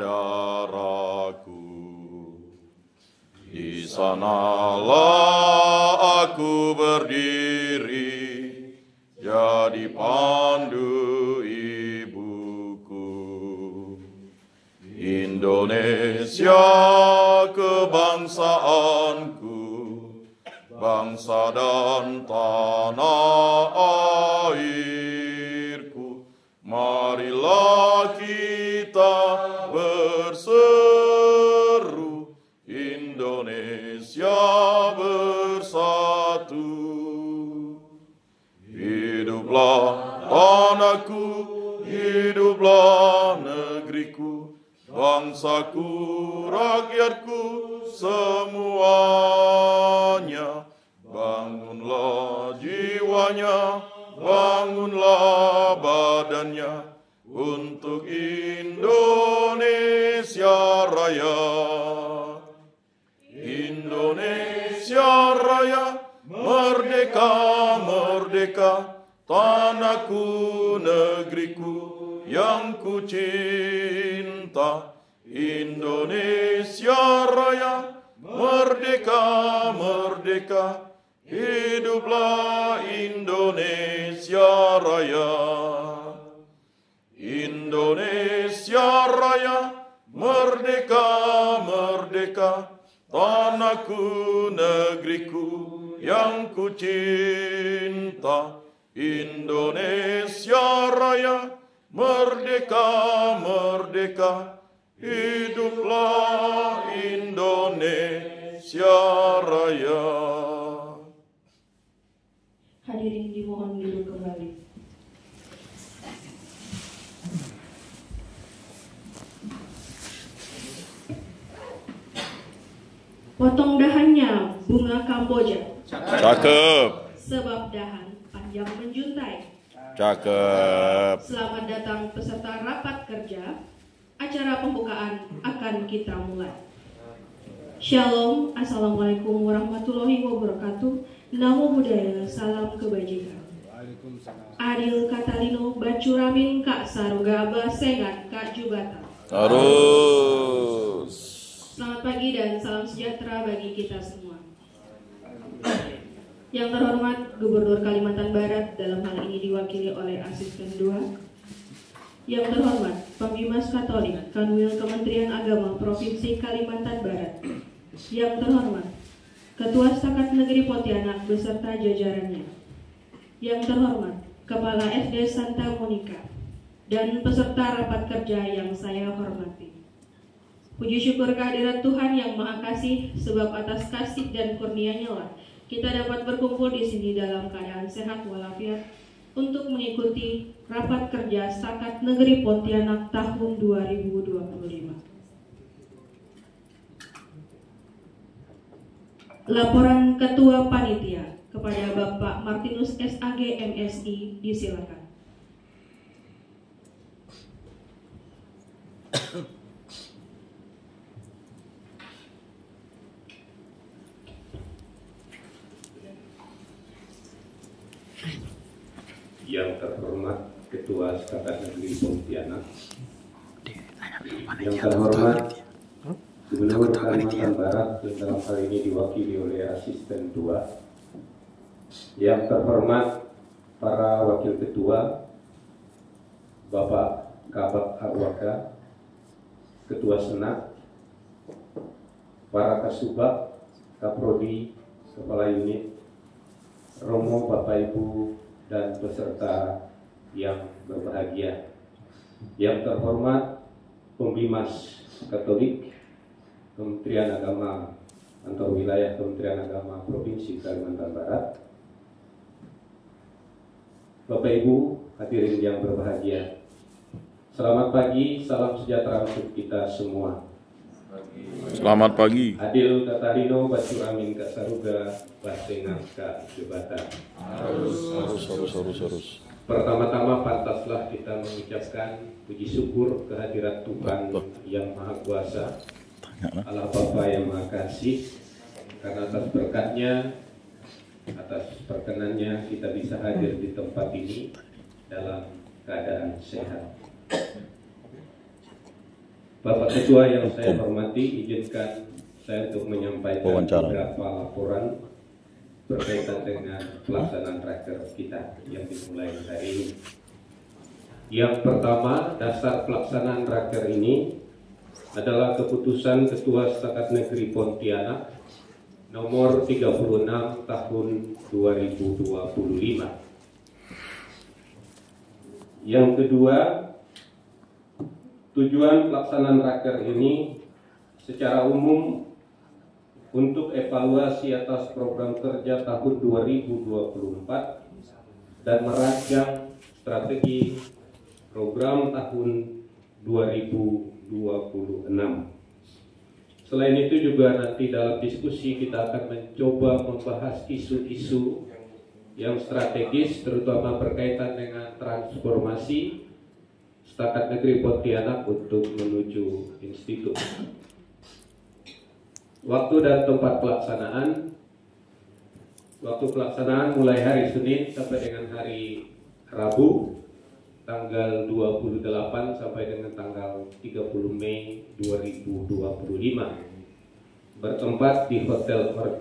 darahku. Di sanalah aku berdiri, jadi pandu ibuku. Indonesia kebangsaanku, bangsa dan tanah airku. Marilah kita berseru, Indonesia bersatu. Hiduplah tanahku, hiduplah negeriku, bangsaku, rakyatku semuanya. Bangunlah jiwanya, bangunlah badannya untuk Indonesia Raya. Indonesia Raya, merdeka, merdeka, tanahku, negeriku yang ku cinta. Indonesia Raya, merdeka, merdeka, hiduplah Indonesia Raya. Indonesia Raya, merdeka, merdeka, tanahku, negeriku yang ku cinta. Indonesia Raya, merdeka, merdeka, hiduplah Indonesia Raya. Hadirin dimohon duduk kembali. Potong dahannya bunga Kamboja. Cakep. Sebab dahan panjang menjuntai. Cakep. Selamat datang peserta rapat kerja. Acara pembukaan akan kita mulai. Shalom, Assalamualaikum warahmatullahi wabarakatuh. Namo Buddhaya, salam kebajikan. Adil Katalino, Bacuramin, Kak Saruga, Basengan, Kak Jubata. Terus. Selamat pagi dan salam sejahtera bagi kita semua. Yang terhormat Gubernur Kalimantan Barat, dalam hal ini diwakili oleh Asisten 2. Yang terhormat Pembimas Katolik Kanwil Kementerian Agama Provinsi Kalimantan Barat. Yang terhormat Ketua Stakat Negeri Pontianak beserta jajarannya. Yang terhormat Kepala SD Santa Monica dan peserta rapat kerja yang saya hormati. Puji syukur kehadirat Tuhan yang Maha Kasih, sebab atas kasih dan kurnia-Nya lah kita dapat berkumpul di sini dalam keadaan sehat walafiat untuk mengikuti rapat kerja Stakat Negeri Pontianak tahun 2025. Laporan Ketua Panitia kepada Bapak Martinus SAG MSI disilakan. Yang terhormat Ketua Stakat Negeri Pontianak, yang terhormat Gubernur Kalimantan Barat yang dalam hal ini diwakili oleh Asisten 2, yang terhormat para Wakil Ketua, Bapak Kabak Arwaka, Ketua Senat, para Kasubag, Kaprodi, Kepala Unit, Romo, Bapak Ibu, dan peserta yang berbahagia. Yang terhormat Pembimas Katolik Kementerian Agama Kantor Wilayah Kementerian Agama Provinsi Kalimantan Barat, Bapak Ibu hadirin yang berbahagia, selamat pagi, salam sejahtera untuk kita semua. Selamat pagi. Adil Katalino, Bacuramin, Kak Saruga, Basengan, Kak Jubata. Harus. Pertama-tama pantaslah kita mengucapkan puji syukur kehadirat Tuhan yang Maha Kuasa, Allah Bapa yang Maha Kasih, karena atas berkatnya, atas perkenannya kita bisa hadir di tempat ini dalam keadaan sehat. Bapak Ketua yang saya hormati, izinkan saya untuk menyampaikan Wawancara. beberapa laporan berkaitan dengan pelaksanaan raker kita yang dimulai hari ini. Yang pertama, dasar pelaksanaan raker ini adalah keputusan Ketua Setakat Negeri Pontianak nomor 36 tahun 2025. Yang kedua, tujuan pelaksanaan raker ini secara umum untuk evaluasi atas program kerja tahun 2024 dan merancang strategi program tahun 2026. Selain itu juga nanti dalam diskusi kita akan mencoba membahas isu-isu yang strategis terutama berkaitan dengan transformasi Setakat Negeri Pontianak untuk menuju institut. Waktu dan tempat pelaksanaan. Waktu pelaksanaan mulai hari Senin sampai dengan hari Rabu tanggal 28 sampai dengan tanggal 30 Mei 2025. Bertempat di Hotel Merpati.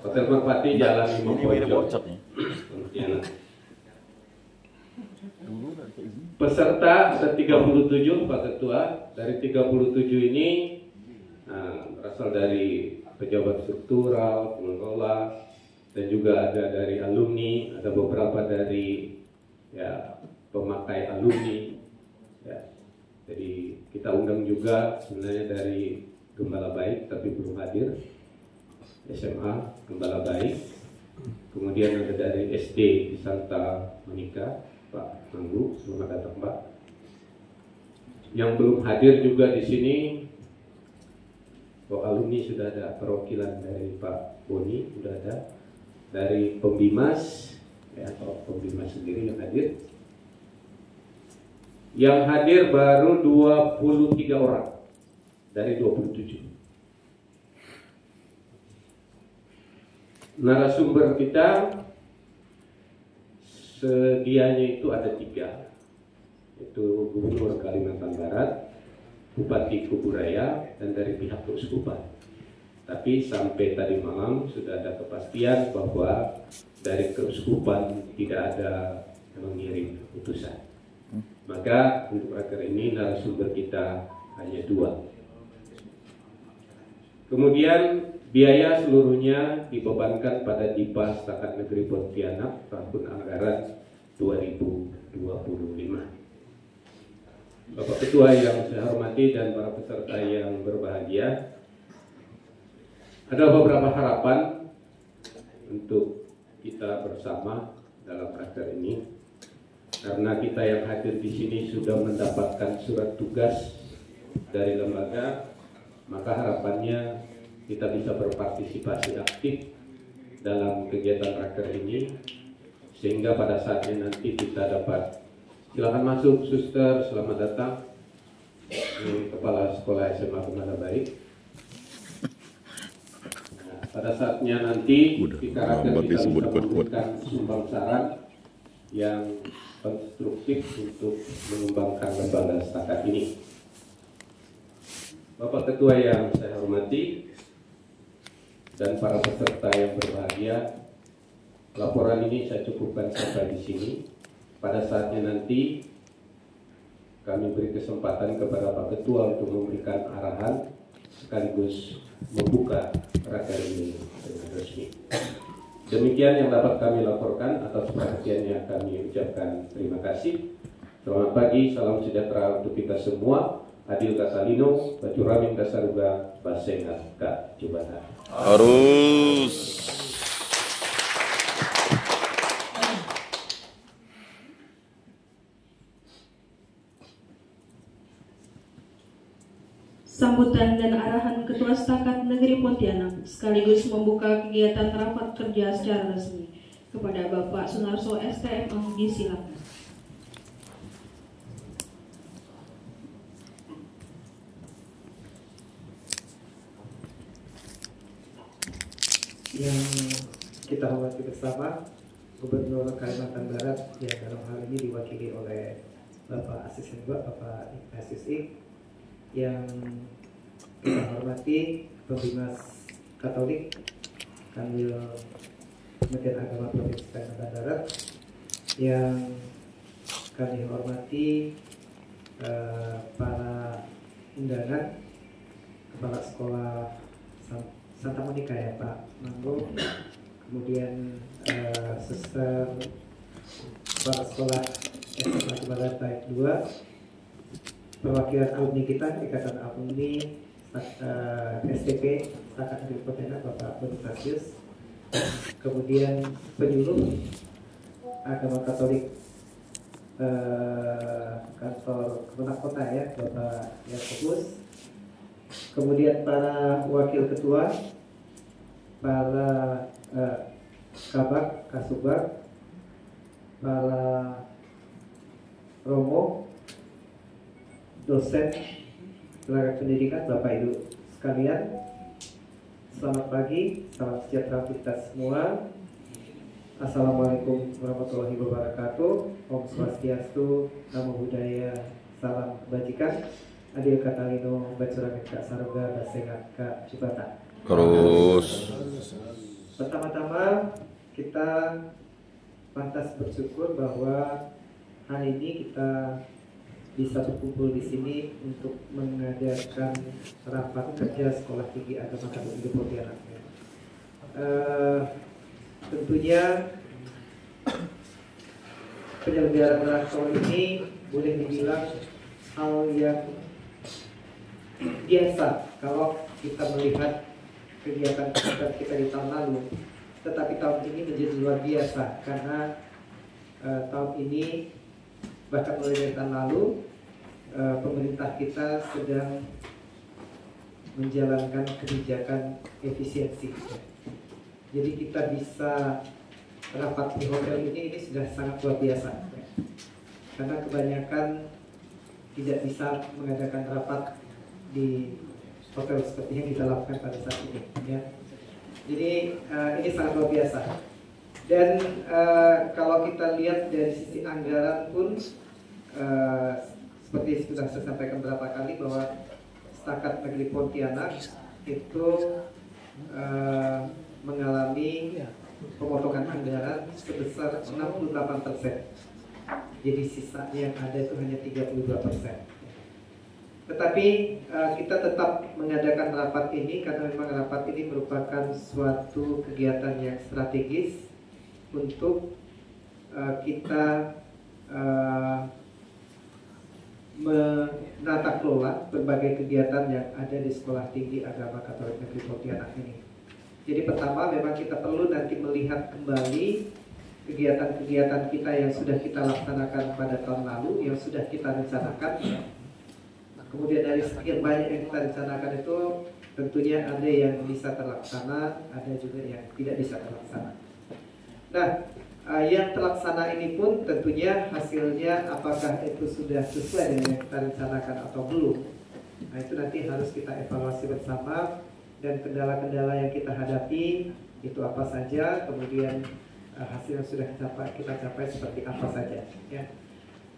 Hotel Merpati Jalan Imam Pojok. Peserta ada 37 Pak Ketua. Dari 37 ini berasal dari pejabat struktural, pengelola, dan juga ada dari alumni, ada beberapa dari pemakai alumni. Ya. Jadi kita undang juga sebenarnya dari Gembala Baik tapi belum hadir, SMA Gembala Baik, kemudian ada dari SD di Santa Monica, Pak Manggu, selamat datang Pak. Yang belum hadir juga di sini, alumni sudah ada, perwakilan dari Pak Boni sudah ada, dari Pembimas, atau Pembimas sendiri yang hadir. Yang hadir baru 23 orang dari 27. Narasumber kita sedianya itu ada 3, yaitu Gubernur Kalimantan Barat, Bupati Kuburaya, dan dari pihak Keuskupan. Tapi sampai tadi malam sudah ada kepastian bahwa dari Keuskupan tidak ada yang mengirim utusan. Maka untuk raker ini narasumber kita hanya 2. Kemudian biaya seluruhnya dibebankan pada Dipa Setakat Negeri Pontianak tahun anggaran 2025. Bapak Ketua yang saya hormati dan para peserta yang berbahagia, ada beberapa harapan untuk kita bersama dalam raker ini. Karena kita yang hadir di sini sudah mendapatkan surat tugas dari lembaga, maka harapannya kita bisa berpartisipasi aktif dalam kegiatan raker ini, sehingga pada saatnya nanti kita dapat, silakan masuk suster, selamat datang, ini Kepala Sekolah SMA Gembala Baik. Nah, pada saatnya nanti kita raker kita bisa memberikan sumbang saran yang konstruktif untuk mengembangkan lembaga setakat ini. Bapak Ketua yang saya hormati dan para peserta yang berbahagia, laporan ini saya cukupkan sampai di sini. Pada saatnya nanti kami beri kesempatan kepada Pak Ketua untuk memberikan arahan sekaligus membuka raker ini dengan resmi. Demikian yang dapat kami laporkan. Atas perhatiannya kami ucapkan terima kasih. Selamat pagi, salam sejahtera untuk kita semua. Adil Kasalino, Bacuramin Kasaruga, Basengat Kak Jubatan. Harus. Sambutan dan arahan Ketua Setakat Negeri Pontianak sekaligus membuka kegiatan rapat kerja secara resmi. Kepada Bapak Sunarso STM disilakan. Yang kita hormati bersama, Gubernur Kalimantan Barat yang dalam hal ini diwakili oleh Bapak Asisten Bapak Ignatius Ik, yang kita hormati Pembimas Katolik Kanwil Kementerian Agama Provinsi Kalimantan Barat, yang kami hormati para undangan Kepala Sekolah Santa Monica ya Pak Manggo, kemudian Suster Kepala Sekolah SMA Barat Baik 2, perwakilan alumni kita, Ikatan Alumni STP Stakad Negeri Pontianak Bapak Bonifasius, kemudian penyuluh agama Katolik kantor Kemenak Kota ya Bapak Yakobus, kemudian para wakil ketua, para kabak, kasubag, para romo, dosen, tenaga pendidikan, Bapak Ibu sekalian, selamat pagi, salam sejahtera untuk kita semua. Assalamualaikum warahmatullahi wabarakatuh. Om Swastiastu, Namo Buddhaya, salam kebajikan. Adil Katalino, Bacurangit Kak Saroga, Basengat Kak Cibata. Terus. Pertama-tama kita pantas bersyukur bahwa hari ini kita bisa berkumpul di sini untuk mengadakan rapat kerja Sekolah Tinggi Agama Katolik Pontianak. Tentunya penyelenggaraan rapat ini boleh dibilang hal yang biasa kalau kita melihat kegiatan kita di tahun lalu, tetapi tahun ini menjadi luar biasa karena tahun ini bahkan mulai dari tahun lalu pemerintah kita sedang menjalankan kebijakan efisiensi. Jadi kita bisa rapat di hotel ini sudah sangat luar biasa, karena kebanyakan tidak bisa mengadakan rapat di hotel seperti yang kita lakukan pada saat ini ya. Jadi ini sangat luar biasa. Dan kalau kita lihat dari sisi anggaran pun seperti sudah saya sampaikan beberapa kali bahwa Stakad Negeri Pontianak itu mengalami pemotongan anggaran sebesar 68%. Jadi sisanya yang ada itu hanya 32%. Tetapi kita tetap mengadakan rapat ini karena memang rapat ini merupakan suatu kegiatan yang strategis untuk kita menata kelola berbagai kegiatan yang ada di Sekolah Tinggi Agama Katolik Negeri Pontianak ini. Jadi pertama memang kita perlu nanti melihat kembali kegiatan-kegiatan kita yang sudah kita laksanakan pada tahun lalu, yang sudah kita rencanakan. Kemudian dari sekian banyak yang kita rencanakan itu tentunya ada yang bisa terlaksana, ada juga yang tidak bisa terlaksana. Nah, yang terlaksana ini pun tentunya hasilnya apakah itu sudah sesuai dengan yang kita rencanakan atau belum. Nah, itu nanti harus kita evaluasi bersama, dan kendala-kendala yang kita hadapi itu apa saja, kemudian hasil yang sudah kita capai seperti apa saja ya.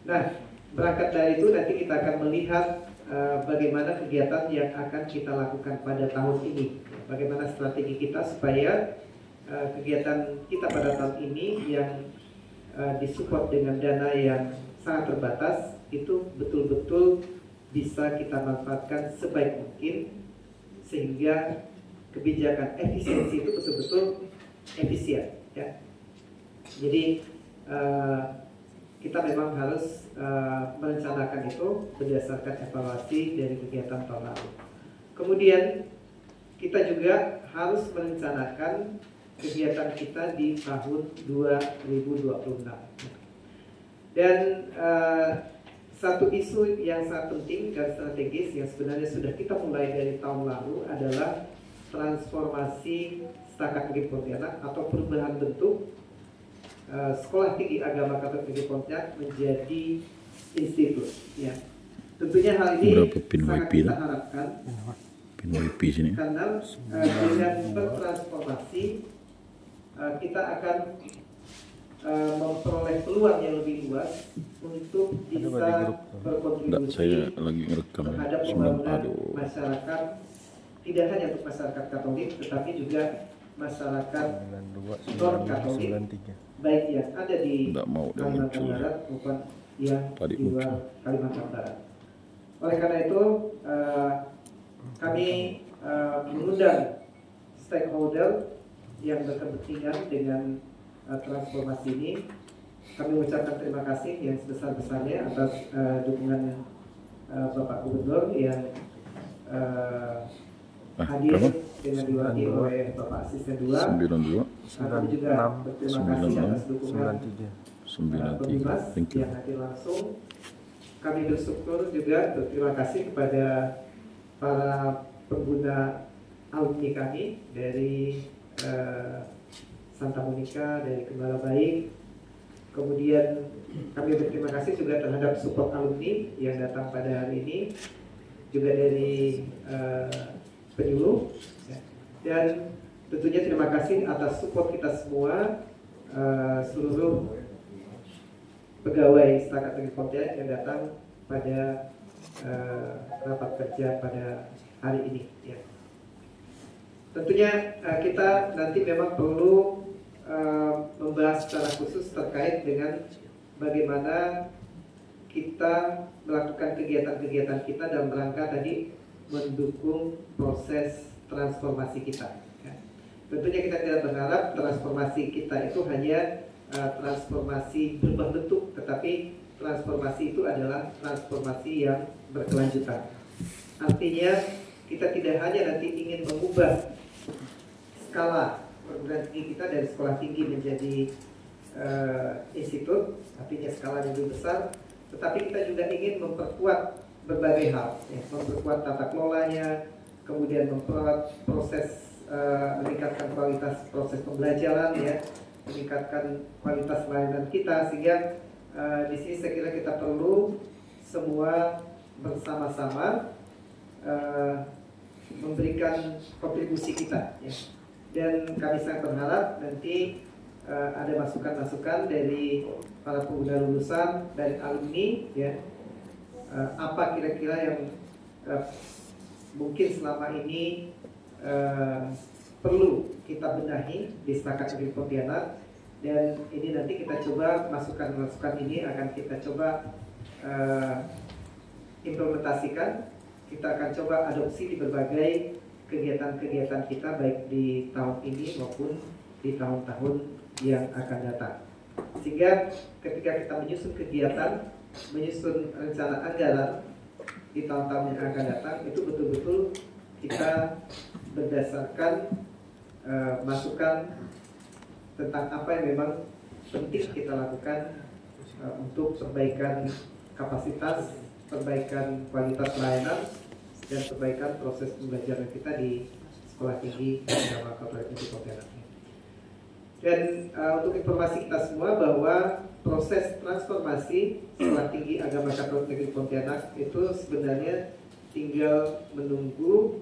Nah, berangkat dari itu nanti kita akan melihat bagaimana kegiatan yang akan kita lakukan pada tahun ini, bagaimana strategi kita supaya kegiatan kita pada tahun ini yang disupport dengan dana yang sangat terbatas itu betul-betul bisa kita manfaatkan sebaik mungkin, sehingga kebijakan efisiensi itu betul-betul efisien ya. Jadi kita memang harus merencanakan itu berdasarkan evaluasi dari kegiatan tahun lalu. Kemudian kita juga harus merencanakan kegiatan kita di tahun 2026. Dan satu isu yang sangat penting dan strategis yang sebenarnya sudah kita mulai dari tahun lalu adalah transformasi Stakad Negeri Pontianak atau perubahan bentuk Sekolah Tinggi Agama Katolik Negeri Pontianak menjadi institut ya. Tentunya hal ini sangat kita harapkan karena dengan bertransformasi kita akan memperoleh peluang yang lebih luas untuk bisa berkontribusi saya lagi ngerekam terhadap pembangunan masyarakat, tidak hanya untuk masyarakat Katolik, tetapi juga masyarakat non-Katolik, baik yang ada di Kalimantan Barat maupun yang di luar Kalimantan Barat. Oleh karena itu, kami mengundang stakeholder yang berkepentingan dengan transformasi ini. Kami mengucapkan terima kasih yang sebesar-besarnya atas dukungan Bapak Gubernur yang hadir dengan diwakili oleh Bapak Asisten 2. 92 Kami juga berterima kasih atas dukungan 93 Pemimas yang hadir langsung. Kami bersyukur juga berterima kasih kepada para pengguna alumni kami dari Santa Monica, dari Gembala Baik. Kemudian kami berterima kasih juga terhadap support alumni yang datang pada hari ini, juga dari penyuluh, dan tentunya terima kasih atas support kita semua, seluruh pegawai Setakat Negeri Pontianak yang datang pada rapat kerja pada hari ini. Ya. Tentunya kita nanti memang perlu membahas secara khusus terkait dengan bagaimana kita melakukan kegiatan-kegiatan kita dalam rangka tadi mendukung proses transformasi kita. Ya. Tentunya kita tidak berharap transformasi kita itu hanya transformasi berubah bentuk, tetapi transformasi itu adalah transformasi yang berkelanjutan. Artinya kita tidak hanya nanti ingin mengubah skala perguruan tinggi kita dari sekolah tinggi menjadi institut, artinya skala yang lebih besar, tetapi kita juga ingin memperkuat berbagai hal, ya, memperkuat tata kelolanya, kemudian memperkuat proses, meningkatkan kualitas proses pembelajaran, ya, meningkatkan kualitas layanan kita, sehingga di sini saya kira kita perlu semua bersama-sama memberikan kontribusi kita, ya. Dan kami sangat berharap nanti ada masukan-masukan dari para pengguna lulusan, dari alumni, ya, apa kira-kira yang mungkin selama ini perlu kita benahi di Setakat Negeri Pontianak, dan ini nanti kita coba masukan-masukan ini akan kita coba implementasikan. Kita akan coba adopsi di berbagai kegiatan-kegiatan kita, baik di tahun ini maupun di tahun-tahun yang akan datang. Sehingga ketika kita menyusun kegiatan, menyusun rencana anggaran di tahun-tahun yang akan datang, itu betul-betul kita berdasarkan masukan tentang apa yang memang penting kita lakukan untuk perbaikan kapasitas, perbaikan kualitas layanan, dan perbaikan proses pembelajaran kita di Sekolah Tinggi Agama Katolik Negeri Pontianak. Dan untuk informasi kita semua bahwa proses transformasi Sekolah Tinggi Agama Katolik Negeri Pontianak itu sebenarnya tinggal menunggu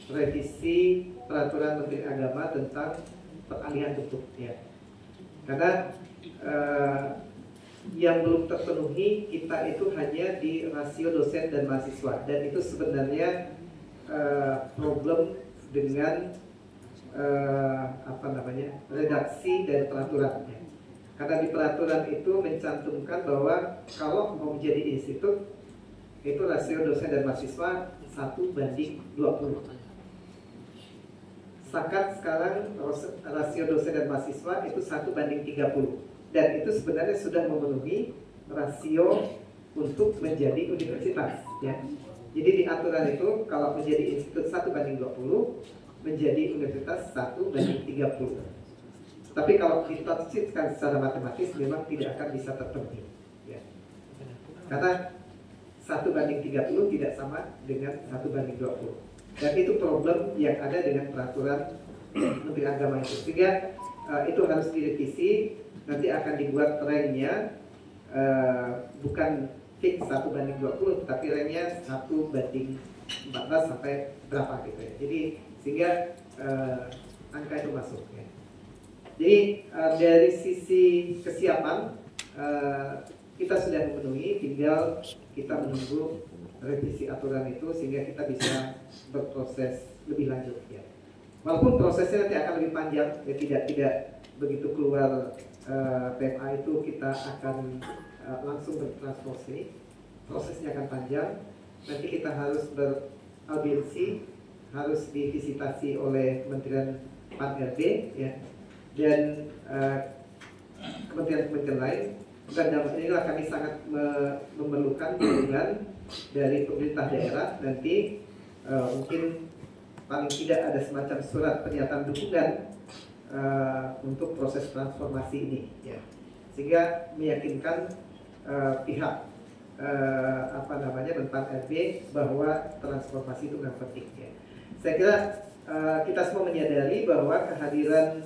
revisi Peraturan Menteri Agama tentang peralihan bentuk, ya. Karena yang belum terpenuhi kita itu hanya di rasio dosen dan mahasiswa, dan itu sebenarnya problem dengan redaksi dan peraturannya. Karena di peraturan itu mencantumkan bahwa kalau mau menjadi institut itu rasio dosen dan mahasiswa 1:20. Setakat sekarang rasio dosen dan mahasiswa itu 1:30. Dan itu sebenarnya sudah memenuhi rasio untuk menjadi universitas, ya. Jadi di aturan itu kalau menjadi institut 1:20, menjadi universitas 1:30. Tapi kalau ditafsirkan secara matematis memang tidak akan bisa terpenuhi, ya. Karena 1:30 tidak sama dengan 1:20. Dan itu problem yang ada dengan peraturan Menteri Agama itu. Sehingga itu harus direvisi. Nanti akan dibuat ranknya bukan fix 1:20, tapi ranknya 1:14 sampai berapa gitu, ya. Jadi sehingga angka itu masuk, ya. Jadi dari sisi kesiapan kita sudah memenuhi, tinggal kita menunggu revisi aturan itu sehingga kita bisa berproses lebih lanjut ya. Walaupun prosesnya nanti akan lebih panjang, ya tidak begitu keluar PMA itu kita akan langsung bertransformasi, prosesnya akan panjang. Nanti kita harus beraudiensi, harus divisitasi oleh Kementerian PAN-RB ya, dan kementerian-kementerian lain. Dan dalam inilah kami sangat memerlukan dukungan dari pemerintah daerah. Nanti mungkin paling tidak ada semacam surat pernyataan dukungan untuk proses transformasi ini ya, sehingga meyakinkan pihak Menpan RB bahwa transformasi itu memang penting ya. Saya kira kita semua menyadari bahwa kehadiran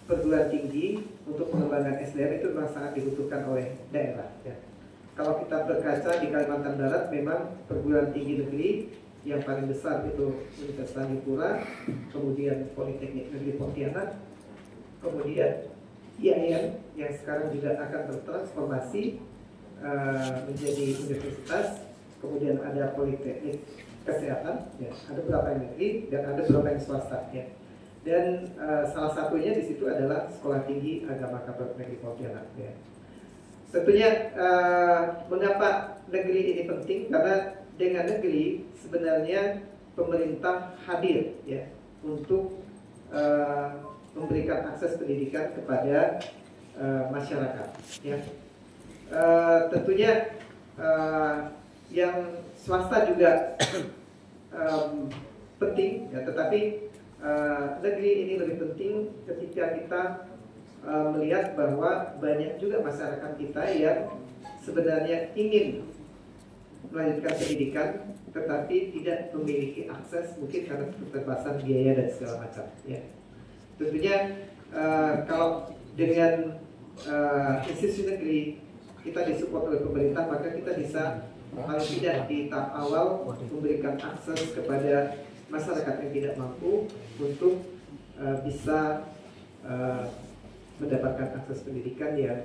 perguruan tinggi untuk pengembangan SDM itu memang sangat dibutuhkan oleh daerah ya. Kalau kita berkaca di Kalimantan Barat, memang perguruan tinggi negeri yang paling besar itu Universitas Tanjung, kemudian Politeknik Negeri Pontianak, kemudian IAIN yang sekarang juga akan bertransformasi menjadi universitas, kemudian ada Politeknik Kesehatan, ya, ada beberapa yang negeri dan ada beberapa yang swasta ya. Dan salah satunya di situ adalah Sekolah Tinggi Agama Katolik Negeri Pontianak ya. Tentunya mengapa negeri ini penting, karena dengan negeri sebenarnya pemerintah hadir ya untuk memberikan akses pendidikan kepada masyarakat ya. Tentunya yang swasta juga penting ya, tetapi negeri ini lebih penting ketika kita melihat bahwa banyak juga masyarakat kita yang sebenarnya ingin melanjutkan pendidikan tetapi tidak memiliki akses, mungkin karena keterbatasan biaya dan segala macam ya. Tentunya kalau dengan institusi negeri kita disupport oleh pemerintah, maka kita bisa paling tidak di tahap awal memberikan akses kepada masyarakat yang tidak mampu untuk bisa mendapatkan akses pendidikan yang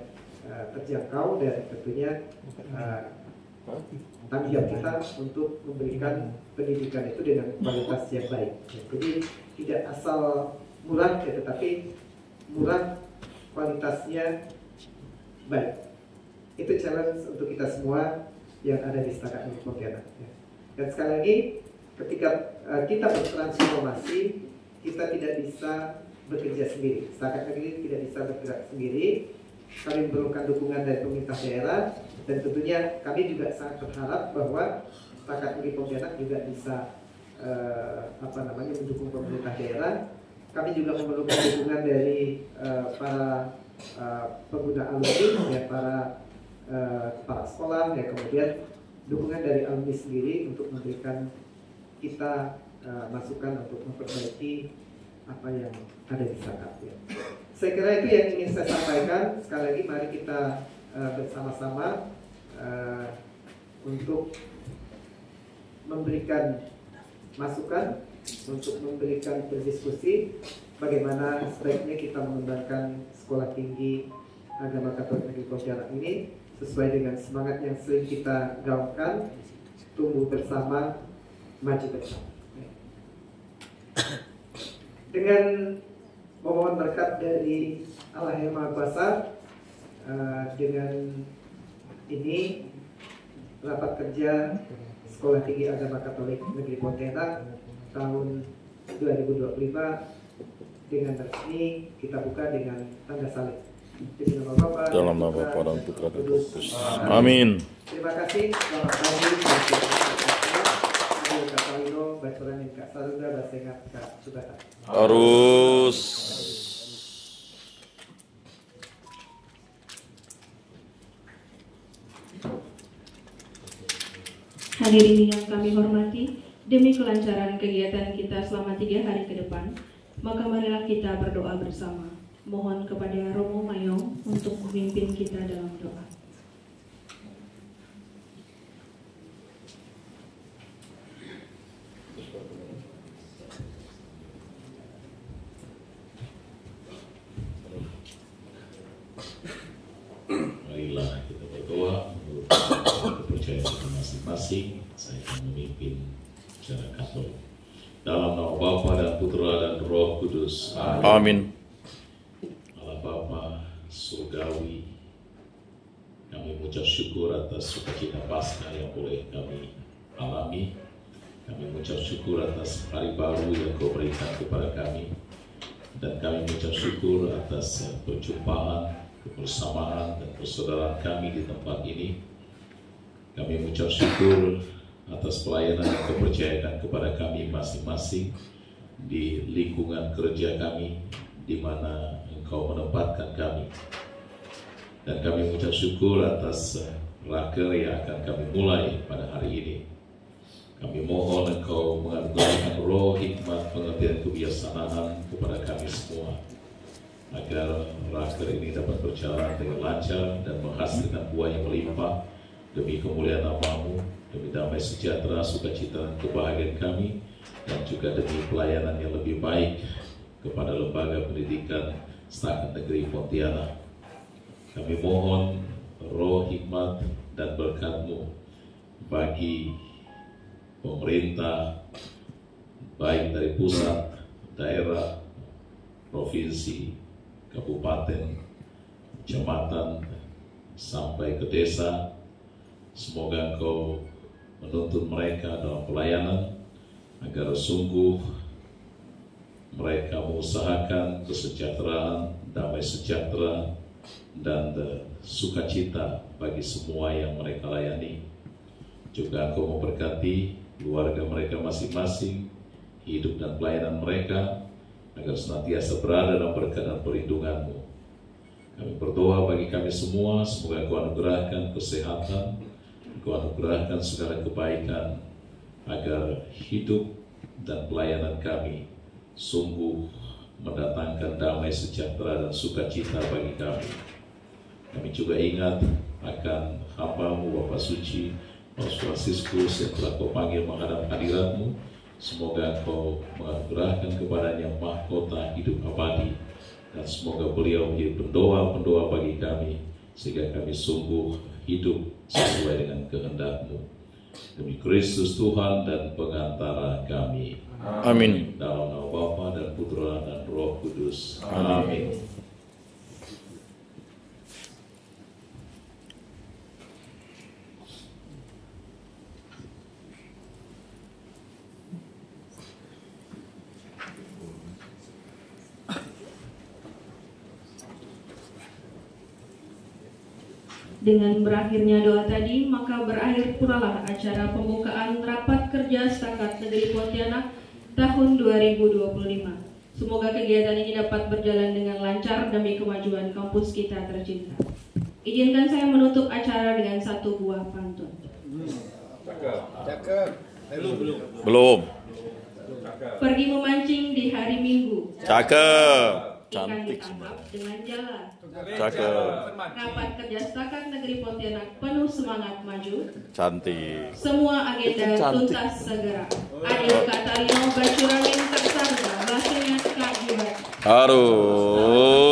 terjangkau, dan tentunya tanggung jawab kita untuk memberikan pendidikan itu dengan kualitas yang baik. Jadi tidak asal murah ya, tetapi murah kualitasnya baik. Itu challenge untuk kita semua yang ada di Setakat Negeri Pontianak. Dan sekali lagi, ketika kita bertransformasi, kita tidak bisa bekerja sendiri. Setakat Negeri tidak bisa bergerak sendiri. Kami memerlukan dukungan dari pemerintah daerah, dan tentunya kami juga sangat berharap bahwa Setakat Negeri Pontianak juga bisa mendukung pemerintah daerah. Kami juga memerlukan dukungan dari para pengguna alumni ya, para sekolah ya, kemudian dukungan dari alumni sendiri untuk memberikan kita masukan untuk memperbaiki apa yang ada di Setakat ya. Saya kira itu yang ingin saya sampaikan. Sekali lagi mari kita bersama-sama untuk memberikan masukan, untuk memberikan berdiskusi bagaimana sebaiknya kita mengembangkan Sekolah Tinggi Agama Katolik Negeri Pontianak ini sesuai dengan semangat yang sering kita gaungkan, tumbuh bersama, maju bersama. Dengan memohon berkat dari Allah yang Maha Kuasa, dengan ini rapat kerja Sekolah Tinggi Agama Katolik Negeri Pontianak tahun 2025 dengan resmi kita buka dengan tanda salib. Dalam nama Bapa dan Putra dan Roh Kudus. Amin. Terima kasih. Selamat pagi. Harus. Hadirin yang kami hormati, demi kelancaran kegiatan kita selama 3 hari ke depan, maka marilah kita berdoa bersama. Mohon kepada Romo Mayong untuk memimpin kita dalam doa. masing-masing. Saya akan memimpin secara Katolik. Dalam nama Bapa dan Putra dan Roh Kudus. Amin. Allah Bapa surgawi, kami mengucap syukur atas sukacita Paskah yang boleh kami alami. Kami mengucap syukur atas hari baru yang Kau berikan kepada kami. Dan kami mengucap syukur atas perjumpaan, kebersamaan, dan persaudaraan kami di tempat ini. Kami mengucap syukur atas pelayanan yang Kau percayakan kepada kami masing-masing di lingkungan kerja kami, di mana Engkau menempatkan kami. Dan kami mengucap syukur atas raker yang akan kami mulai pada hari ini. Kami mohon Engkau menganugerahkan roh hikmat, pengertian, kebijaksanaan kepada kami semua, agar raker ini dapat berjalan dengan lancar dan menghasilkan buah yang melimpah demi kemuliaan nama-Mu, demi damai sejahtera, sukacita, dan kebahagiaan kami, dan juga demi pelayanan yang lebih baik kepada lembaga pendidikan Setakat Negeri Pontianak. Kami mohon roh hikmat dan berkat-Mu bagi pemerintah, baik dari pusat, daerah, provinsi, kabupaten, kecamatan, sampai ke desa. Semoga Engkau menuntun mereka dalam pelayanan, agar sungguh mereka mengusahakan kesejahteraan, damai sejahtera, dan sukacita bagi semua yang mereka layani. Juga Engkau memberkati keluarga mereka masing-masing, hidup dan pelayanan mereka, agar senantiasa berada dalam berkat dan perlindungan-Mu. Kami berdoa bagi kami semua, semoga Engkau anugerahkan kesehatan, Engkau anugerahkan segala kebaikan, agar hidup dan pelayanan kami sungguh mendatangkan damai sejahtera dan sukacita bagi kami. Kami juga ingat akan hamba-Mu Bapa Suci Paus Fransiskus yang telah Kau panggil menghadap hadirat-Mu. Semoga Engkau menganugerahkan kepadanya mahkota hidup abadi, dan semoga beliau menjadi pendoa-pendoa bagi kami, sehingga kami sungguh hidup sesuai dengan kehendak-Mu. Demi Kristus Tuhan dan pengantara kami. Amin. Dalam nama Bapa dan Putra dan Roh Kudus. Amin. Dengan berakhirnya doa tadi, maka berakhir pulalah acara pembukaan Rapat Kerja Setakat Negeri Pontianak tahun 2025. Semoga kegiatan ini dapat berjalan dengan lancar demi kemajuan kampus kita tercinta. Izinkan saya menutup acara dengan satu buah pantun. Belum. Pergi memancing di hari Minggu. Cakep. Ikan Cantik ditangkap dengan jala. Cakep. Rapat Kerja Setakat Negeri Pontianak penuh semangat maju. Cantik. Semua agenda Cantik. tuntas segera. Adil Katarino Bacurangin Tersangka, bahasanya Kak Juhat. Aduh.